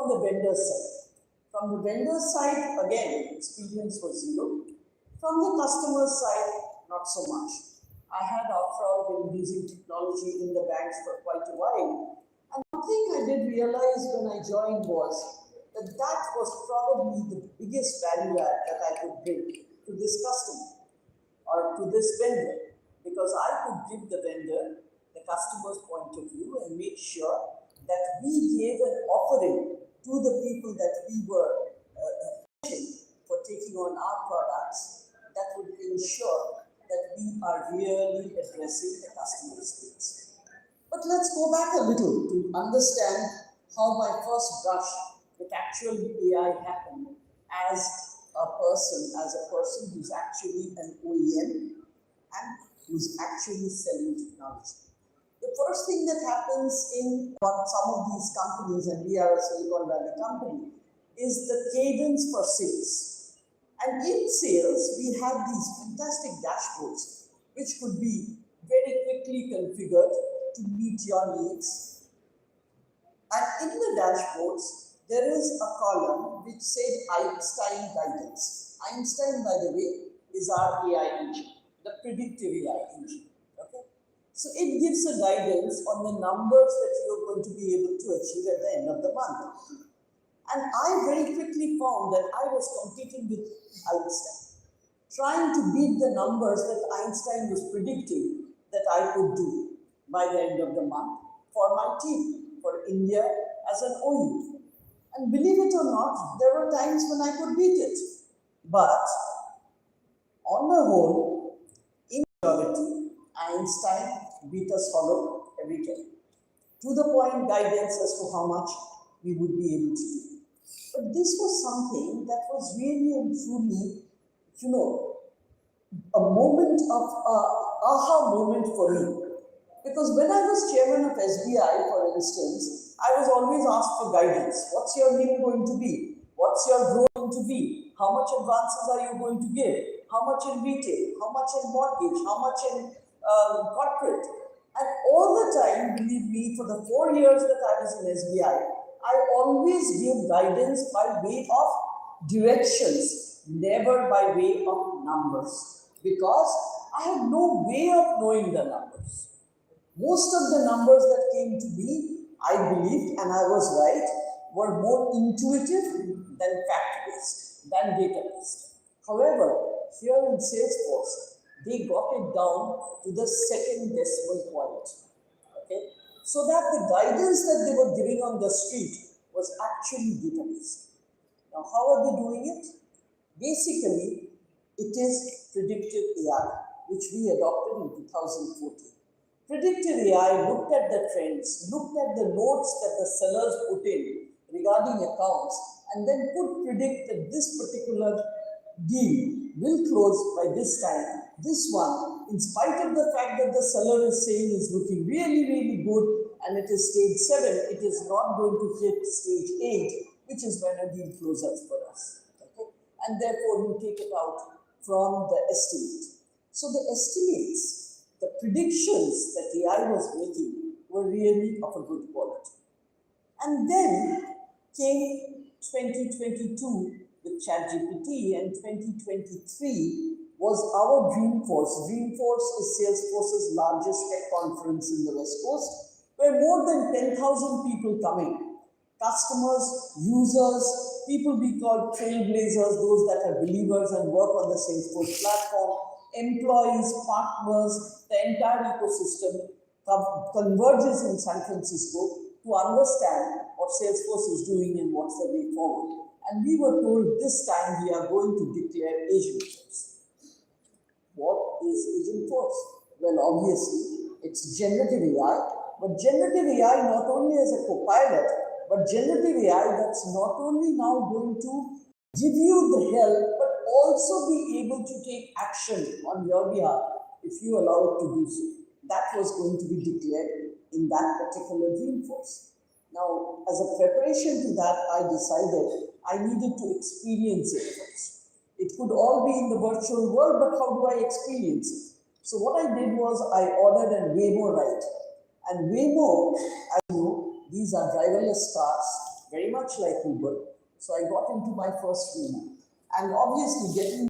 from the vendor side. From the vendor side, again, experience was zero. From the customer side, not so much. I had, after all, been using technology in the banks for quite a while. And one thing I did realize when I joined was that that was probably the biggest value add that I could bring to this customer or to this vendor, because I could give the vendor the customer's point of view and make sure that we gave an offering to the people that we were for taking on our products that would ensure that we are really addressing the customer's needs. But let's go back a little to understand how my first brush with actual AI happened as a person who's actually an OEM and who's actually selling technology. The first thing that happens in some of these companies, and we are a Silicon Valley company, is the cadence for sales. And in sales, we have these fantastic dashboards, which could be very quickly configured to meet your needs. And in the dashboards, there is a column which says Einstein guidance. Einstein, by the way, is our AI engine, the predictive AI engine. Okay? So it gives a guidance on the numbers that you're going to be able to achieve at the end of the month. And I very quickly found that I was competing with Einstein, trying to beat the numbers that Einstein was predicting that I could do by the end of the month for my team, for India as an OU. And believe it or not, there were times when I could beat it. But on the whole, in reality, Einstein beat us hollow every time. To the point guidance as to how much we would be able to do. But this was something that was really and truly, a moment of aha moment for me. Because when I was chairman of SBI, for instance, I was always asked for guidance. What's your NIM going to be? What's your growth going to be? How much advances are you going to give? How much in retail? How much in mortgage? How much in corporate? And all the time, believe me, for the 4 years that I was in SBI, I always give guidance by way of directions, never by way of numbers, because I had no way of knowing the numbers. Most of the numbers that came to me, I believed, and I was right, were more intuitive than fact-based, than data-based. However, here in Salesforce, they got it down to the second decimal point. Okay? So that the guidance that they were giving on the street was actually data-based. Now, how are they doing it? Basically, it is predictive AI, which we adopted in 2014. Predictive AI looked at the trends, looked at the notes that the sellers put in regarding accounts, and then could predict that this particular deal will close by this time. This one, in spite of the fact that the seller is saying is looking really, really good and it is stage 7, it is not going to hit stage 8, which is when a deal closes for us. Okay? And therefore, we take it out from the estimate. So the estimates, the predictions that AI was making were really of a good quality. And then came 2022 with ChatGPT, and 2023 was our Dreamforce. Dreamforce is Salesforce's largest tech conference in the West Coast, where more than 10,000 people coming. Customers, users, people we call trailblazers, those that are believers and work on the Salesforce platform, employees, partners, the entire ecosystem converges in San Francisco to understand what Salesforce is doing and what's the way forward. And we were told this time we are going to declare Agentforce. What is Agentforce? Well, obviously, it's generative AI, but generative AI not only as a copilot, but generative AI that's not only now going to give you the help, but also be able to take action on your behalf if you allow it to do so. That was going to be declared in that particular Dreamforce. Now, as a preparation to that, I decided I needed to experience it first. It could all be in the virtual world, but how do I experience it? So what I did was I ordered a Waymo ride. And Waymo, as you know, these are driverless cars. very much like Uber. So I got into my first room. And obviously, getting